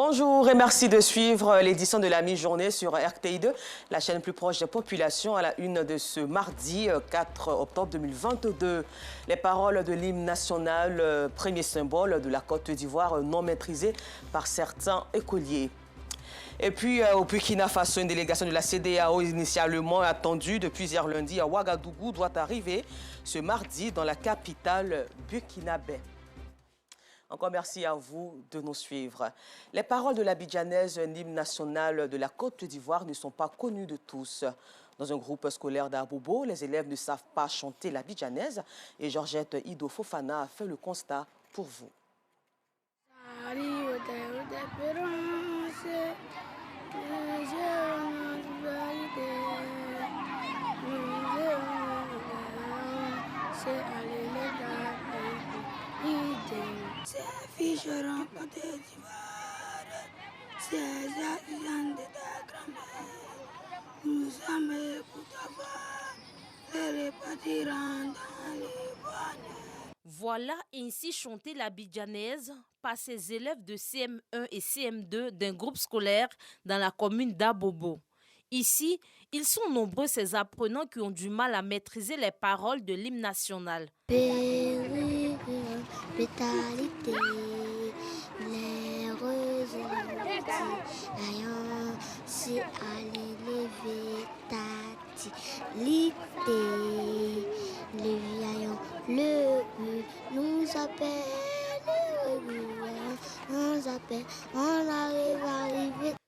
Bonjour et merci de suivre l'édition de la mi-journée sur RTI2, la chaîne plus proche des populations, à la une de ce mardi 4 octobre 2022. Les paroles de l'hymne national, premier symbole de la Côte d'Ivoire non maîtrisé par certains écoliers. Et puis, au Burkina Faso, une délégation de la CEDEAO initialement attendue depuis hier lundi à Ouagadougou doit arriver ce mardi dans la capitale burkinabé. Encore merci à vous de nous suivre. Les paroles de l'abidjanaise, l'hymne national de la Côte d'Ivoire, ne sont pas connues de tous. Dans un groupe scolaire d'Abobo, les élèves ne savent pas chanter l'abidjanaise et Georgette Ido Fofana a fait le constat pour vous. Voilà ainsi chanter l'abidjanaise par ses élèves de CM1 et CM2 d'un groupe scolaire dans la commune d'Abobo. Ici, ils sont nombreux ces apprenants qui ont du mal à maîtriser les paroles de l'hymne national.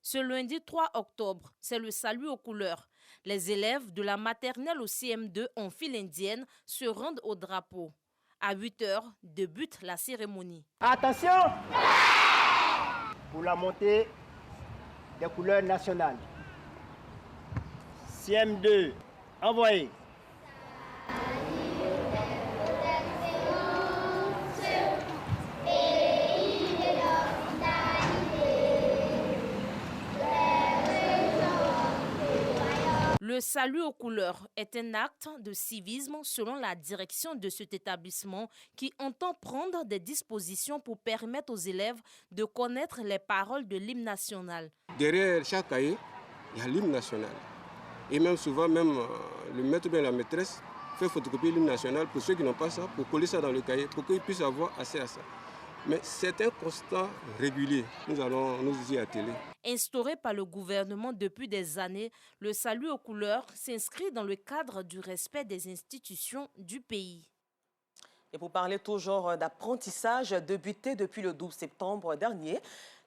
Ce lundi 3 octobre, c'est le salut aux couleurs. Les élèves de la maternelle au CM2 en file indienne se rendent au drapeau. À 8 h, débute la cérémonie. Attention pour la montée des couleurs nationales. CM2, envoyé. Le salut aux couleurs est un acte de civisme selon la direction de cet établissement qui entend prendre des dispositions pour permettre aux élèves de connaître les paroles de l'hymne national. Derrière chaque cahier, il y a l'hymne national. Et même souvent, le maître ou bien la maîtresse fait photocopier l'hymne national pour ceux qui n'ont pas ça, pour coller ça dans le cahier, pour qu'ils puissent avoir accès à ça. Mais c'est un constat régulier. Nous allons nous y atteler. Instauré par le gouvernement depuis des années, le salut aux couleurs s'inscrit dans le cadre du respect des institutions du pays. Et pour parler toujours d'apprentissage débuté depuis le 12 septembre dernier,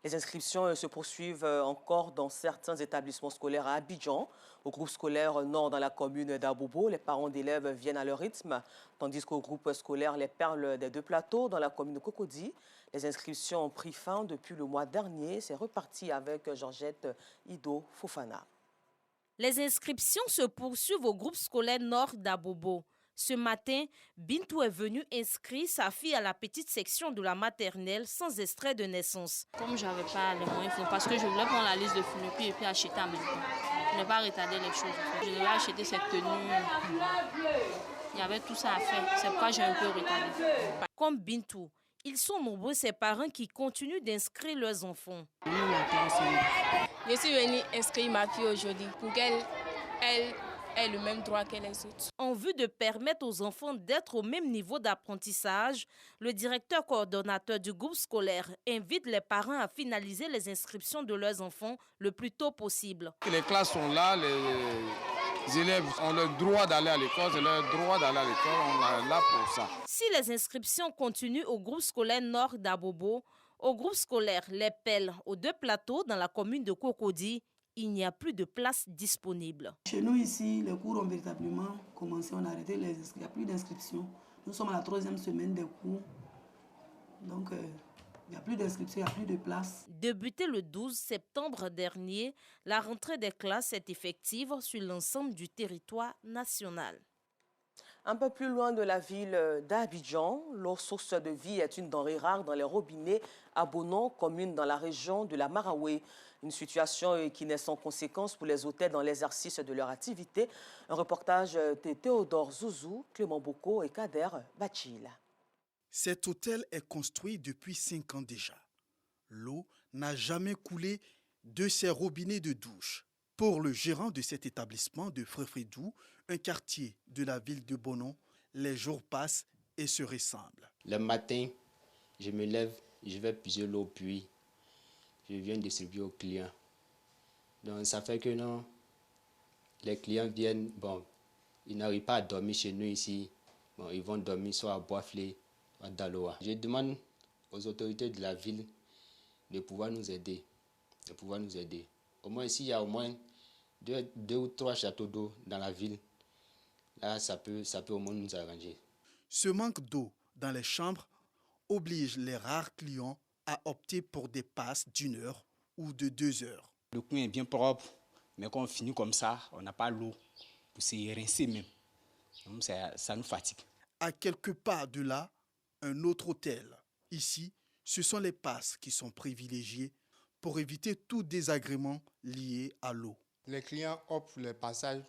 les inscriptions se poursuivent encore dans certains établissements scolaires à Abidjan. Au groupe scolaire Nord dans la commune d'Abobo, les parents d'élèves viennent à leur rythme, tandis qu'au groupe scolaire Les Perles des Deux Plateaux dans la commune de Cocody, les inscriptions ont pris fin depuis le mois dernier. C'est reparti avec Georgette Ido Fofana. Les inscriptions se poursuivent au groupe scolaire Nord d'Abobo. Ce matin, Bintou est venue inscrire sa fille à la petite section de la maternelle sans extrait de naissance. Comme je n'avais pas les moyens, parce que je voulais prendre la liste de Philippe et puis acheter en même temps. Je n'ai pas retardé les choses. Je devais acheter cette tenue. Il y avait tout ça à faire. C'est pourquoi j'ai un peu retardé. Comme Bintou, ils sont nombreux ces parents qui continuent d'inscrire leurs enfants. Je suis venue inscrire ma fille aujourd'hui pour qu'elle ait le même droit que les autres. En vue de permettre aux enfants d'être au même niveau d'apprentissage, le directeur coordonnateur du groupe scolaire invite les parents à finaliser les inscriptions de leurs enfants le plus tôt possible. Les classes sont là, les élèves ont le droit d'aller à l'école, c'est leur droit d'aller à l'école, on est là pour ça. Si les inscriptions continuent au groupe scolaire Nord d'Abobo, au groupe scolaire Les Pelles aux Deux Plateaux dans la commune de Cocody, il n'y a plus de place disponible. Chez nous ici, les cours ont véritablement commencé, on a arrêté, il n'y a plus d'inscription. Nous sommes à la 3e semaine des cours, donc il n'y a plus d'inscription, il n'y a plus de place. Débuté le 12 septembre dernier, la rentrée des classes est effective sur l'ensemble du territoire national. Un peu plus loin de la ville d'Abidjan, l'eau source de vie est une denrée rare dans les robinets à Bonon, commune dans la région de la Maraoué. Une situation qui n'est sans conséquence pour les hôtels dans l'exercice de leur activité. Un reportage de Théodore Zouzou, Clément Boko et Kader Bachil. Cet hôtel est construit depuis 5 ans déjà. L'eau n'a jamais coulé de ses robinets de douche. Pour le gérant de cet établissement de Fréfrédou, un quartier de la ville de Bonon, les jours passent et se ressemblent. Le matin, je me lève, je vais puiser l'eau, puis je viens distribuer aux clients. Donc ça fait que non, les clients viennent, bon, ils n'arrivent pas à dormir chez nous ici. Bon, ils vont dormir soit à Boisflé, soit à Daloa. Je demande aux autorités de la ville de pouvoir nous aider. Au moins ici, il y a au moins deux ou trois châteaux d'eau dans la ville. Là, ça peut au moins nous arranger. Ce manque d'eau dans les chambres oblige les rares clients à opter pour des passes d'1 heure ou de 2 heures. Le coin est bien propre, mais quand on finit comme ça, on n'a pas l'eau pour se rincer même. Donc ça nous fatigue. À quelques pas de là, un autre hôtel. Ici, ce sont les passes qui sont privilégiées pour éviter tout désagrément lié à l'eau. Les clients optent pour les passages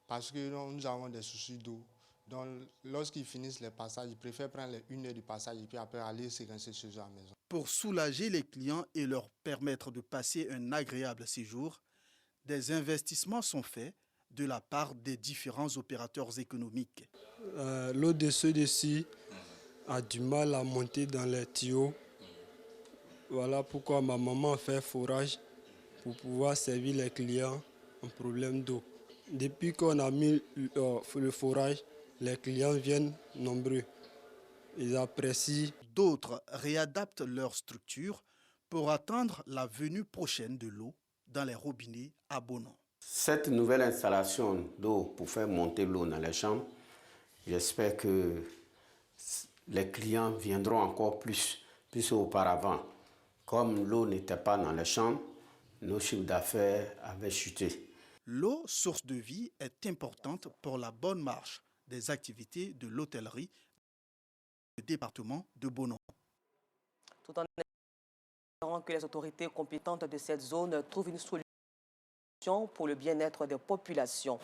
parce que nous avons des soucis d'eau. Donc, lorsqu'ils finissent les passages, ils préfèrent prendre les 1 heure du passage et puis après aller se rincer chez eux à la maison. Pour soulager les clients et leur permettre de passer un agréable séjour, des investissements sont faits de la part des différents opérateurs économiques. L'eau de ceux-ci a du mal à monter dans les tuyaux. Voilà pourquoi ma maman fait forage pour pouvoir servir les clients en problème d'eau. Depuis qu'on a mis le forage, les clients viennent nombreux. Ils apprécient. D'autres réadaptent leur structure pour attendre la venue prochaine de l'eau dans les robinets à Bonon. Cette nouvelle installation d'eau pour faire monter l'eau dans les chambres, j'espère que les clients viendront encore plus auparavant. Comme l'eau n'était pas dans les chambres, nos chiffres d'affaires avaient chuté. L'eau, source de vie, est importante pour la bonne marche des activités de l'hôtellerie du département de Bonon. Tout en espérant que les autorités compétentes de cette zone trouvent une solution pour le bien-être des populations.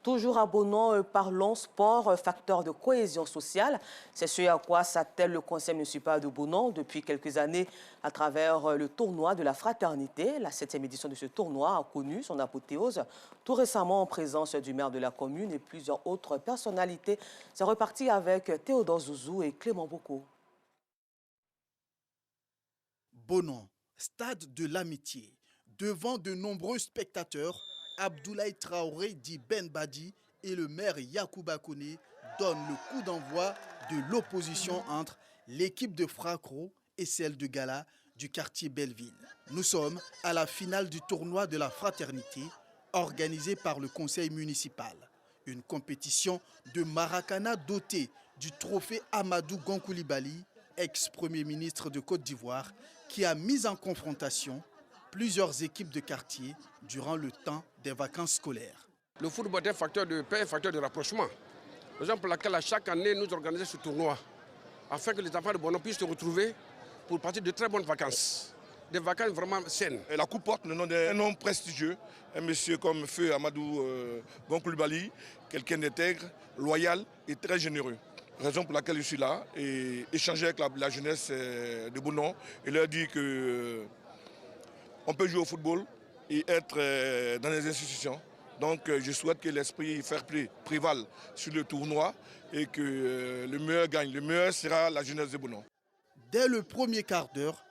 Toujours à Bonon, parlons sport, facteur de cohésion sociale. C'est ce à quoi s'attelle le conseil municipal de Bonon depuis quelques années à travers le tournoi de la fraternité. La 7e édition de ce tournoi a connu son apothéose tout récemment en présence du maire de la commune et plusieurs autres personnalités. C'est reparti avec Théodore Zouzou et Clément Boko. Bonon, stade de l'amitié. Devant de nombreux spectateurs, Abdoulaye Traoré dit Ben Badi et le maire Yacouba Koné donnent le coup d'envoi de l'opposition entre l'équipe de Fracro et celle de Gala du quartier Belleville. Nous sommes à la finale du tournoi de la fraternité organisé par le conseil municipal. Une compétition de Maracana dotée du trophée Amadou Gon Coulibaly, ex-premier ministre de Côte d'Ivoire, qui a mis en confrontation plusieurs équipes de quartier durant le temps des vacances scolaires. Le football est un facteur de paix, un facteur de rapprochement. Raison pour laquelle chaque année nous organisons ce tournoi, afin que les enfants de Bonon puissent se retrouver pour partir de très bonnes vacances. Des vacances vraiment saines. Et la coupe porte le nom d'un homme prestigieux, un monsieur comme Feu Amadou Gon Coulibaly, quelqu'un d'intègre, loyal et très généreux. Raison pour laquelle je suis là et échanger avec la jeunesse de Bonon et leur dire que on peut jouer au football et être dans les institutions. Donc je souhaite que l'esprit fair play prévale sur le tournoi et que le meilleur gagne. Le meilleur sera la jeunesse de Bonon. Dès le premier quart d'heure,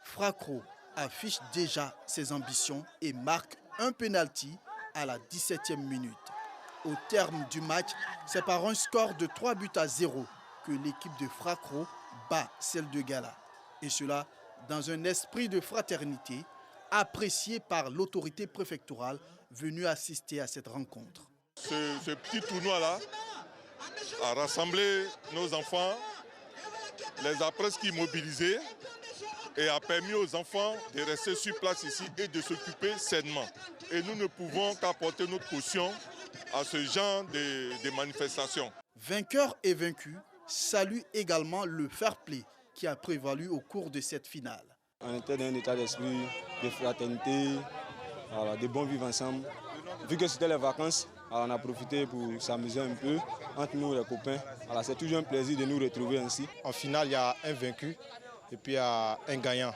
Fracro affiche déjà ses ambitions et marque un penalty à la 17e minute. Au terme du match, c'est par un score de 3-0 que l'équipe de Fracro bat celle de Gala. Et cela dans un esprit de fraternité apprécié par l'autorité préfectorale venue assister à cette rencontre. Ce petit tournoi-là a rassemblé nos enfants, les a presque immobilisés et a permis aux enfants de rester sur place ici et de s'occuper sainement. Et nous ne pouvons qu'apporter notre caution à ce genre de manifestations. Vainqueurs et vaincus saluent également le fair play qui a prévalu au cours de cette finale. On était dans un état d'esprit de fraternité, de bon vivre ensemble. Vu que c'était les vacances, on a profité pour s'amuser un peu entre nous les copains. C'est toujours un plaisir de nous retrouver ainsi. En finale, il y a un vaincu et puis il y a un gagnant.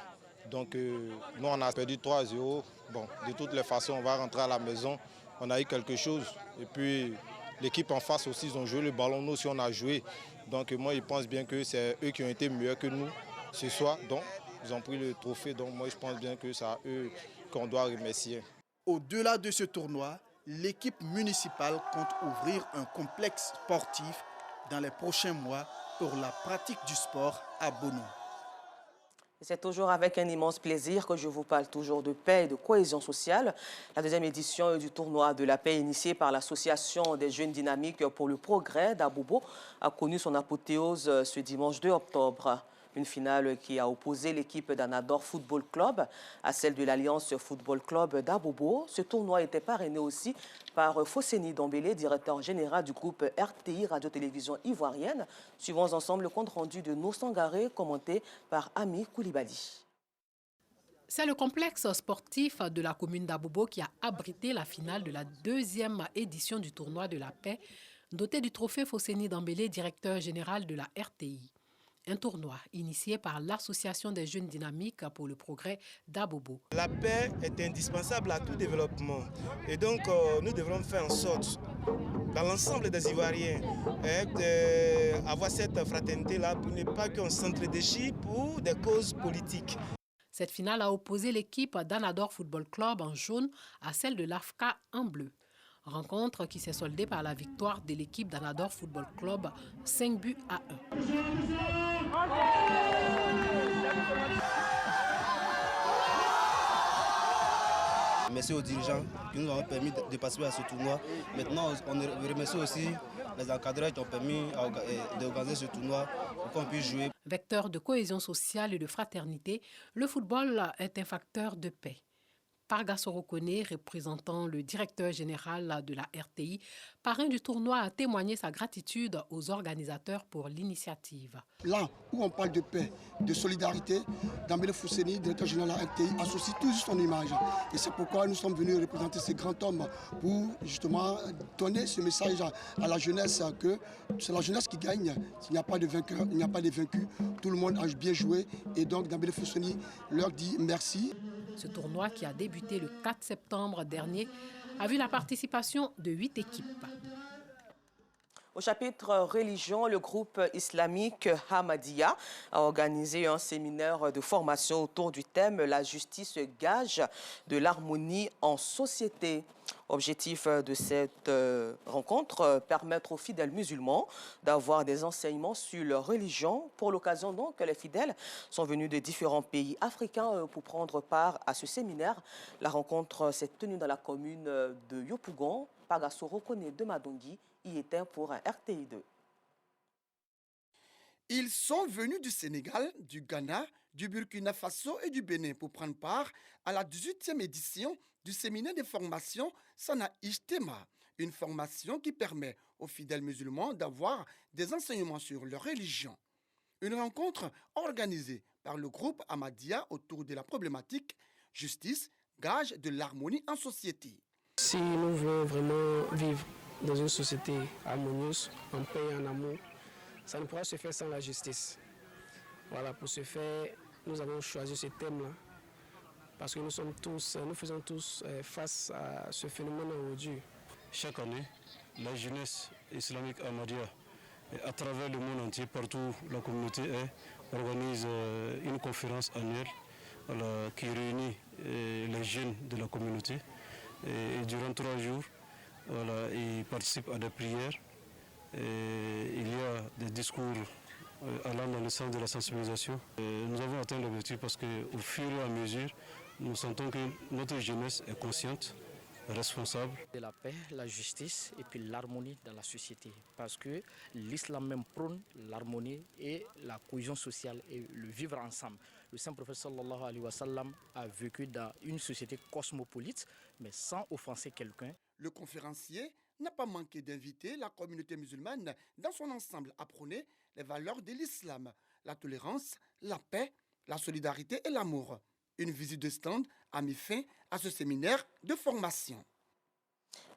Donc nous, on a perdu 3-0. Bon, de toutes les façons, on va rentrer à la maison. On a eu quelque chose. Et puis, l'équipe en face aussi, ils ont joué le ballon. Nous aussi, on a joué. Donc moi, je pense bien que c'est eux qui ont été meilleurs que nous ce soir. Donc, ils ont pris le trophée. Donc moi, je pense bien que c'est à eux qu'on doit remercier. Au-delà de ce tournoi, l'équipe municipale compte ouvrir un complexe sportif dans les prochains mois pour la pratique du sport à Bono. C'est toujours avec un immense plaisir que je vous parle toujours de paix et de cohésion sociale. La deuxième édition du tournoi de la paix initiée par l'Association des jeunes dynamiques pour le progrès d'Abobo a connu son apothéose ce dimanche 2 octobre. Une finale qui a opposé l'équipe d'Anador Football Club à celle de l'Alliance Football Club d'Abobo. Ce tournoi était parrainé aussi par Fosseni Dambélé, directeur général du groupe RTI Radio-Télévision Ivoirienne. Suivons ensemble le compte-rendu de nos Sangaré, commenté par Ami Koulibaly. C'est le complexe sportif de la commune d'Abobo qui a abrité la finale de la deuxième édition du tournoi de la paix, doté du trophée Fosseni Dambélé, directeur général de la RTI. Un tournoi initié par l'Association des jeunes dynamiques pour le progrès d'Abobo. La paix est indispensable à tout développement et donc nous devrons faire en sorte, dans l'ensemble des Ivoiriens, d'avoir cette fraternité-là pour ne pas qu'on s'entre-déchire pour des causes politiques. Cette finale a opposé l'équipe d'Anador Football Club en jaune à celle de l'AFCA en bleu. Rencontre qui s'est soldée par la victoire de l'équipe d'Anador Football Club 5-1. Merci aux dirigeants qui nous ont permis de participer à ce tournoi. Maintenant, on remercie aussi les encadreurs qui ont permis d'organiser ce tournoi pour qu'on puisse jouer. Vecteur de cohésion sociale et de fraternité, le football est un facteur de paix. Parga Sorokone, représentant le directeur général de la RTI, parrain du tournoi, a témoigné sa gratitude aux organisateurs pour l'initiative. Là où on parle de paix, de solidarité, Dambélé Fosseni, directeur général de la RTI, associe toujours son image. Et c'est pourquoi nous sommes venus représenter ces grands hommes pour justement donner ce message à la jeunesse que c'est la jeunesse qui gagne. Il n'y a pas de vainqueur, il n'y a pas de vaincus. Tout le monde a bien joué et donc Dambélé Fosseni leur dit merci. Ce tournoi qui a débuté le 4 septembre dernier a vu la participation de 8 équipes. Au chapitre religion, le groupe islamique Ahmadiyya a organisé un séminaire de formation autour du thème « La justice gage de l'harmonie en société ». Objectif de cette rencontre, permettre aux fidèles musulmans d'avoir des enseignements sur leur religion. Pour l'occasion, donc, les fidèles sont venus de différents pays africains pour prendre part à ce séminaire. La rencontre s'est tenue dans la commune de Yopougon. Pagasoro Kone de Madongi y était pour un RTI2. Ils sont venus du Sénégal, du Ghana, du Burkina Faso et du Bénin pour prendre part à la 18e édition du séminaire de formation Sana Ijtema, une formation qui permet aux fidèles musulmans d'avoir des enseignements sur leur religion. Une rencontre organisée par le groupe Ahmadiyya autour de la problématique justice, gage de l'harmonie en société. Si nous voulons vraiment vivre dans une société harmonieuse, en paix et en amour, ça ne pourra se faire sans la justice. Voilà, pour ce faire, nous avons choisi ce thème-là, parce que nous faisons tous face à ce phénomène aujourd'hui. Chaque année, la jeunesse islamique Ahmadiyya, à travers le monde entier, partout la communauté organise une conférence annuelle qui réunit les jeunes de la communauté. Et durant 3 jours, ils participent à des prières. Et il y a des discours allant dans le sens de la sensibilisation. Nous avons atteint l'objectif parce qu'au fur et à mesure, nous sentons que notre jeunesse est consciente, responsable. De la paix, la justice et puis l'harmonie dans la société. Parce que l'islam même prône l'harmonie et la cohésion sociale et le vivre ensemble. Le Saint-Prophète sallallahu alayhi wa sallam a vécu dans une société cosmopolite, mais sans offenser quelqu'un. Le conférencier n'a pas manqué d'inviter la communauté musulmane dans son ensemble à prôner les valeurs de l'islam, la tolérance, la paix, la solidarité et l'amour. Une visite de stand a mis fin à ce séminaire de formation.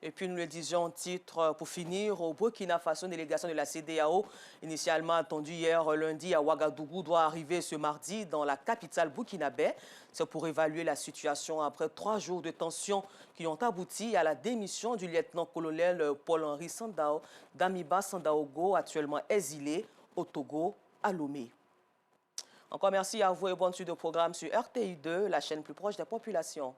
Et puis nous le disions en titre, pour finir, au Burkina Faso, une délégation de la CEDEAO, initialement attendue hier lundi à Ouagadougou, doit arriver ce mardi dans la capitale burkinabé. C'est pour évaluer la situation après 3 jours de tensions qui ont abouti à la démission du lieutenant-colonel Paul-Henri Sandao, d'Amiba Sandaogo, actuellement exilé au Togo, à Lomé. Encore merci à vous et bonne suite de programme sur RTI2, la chaîne plus proche des populations.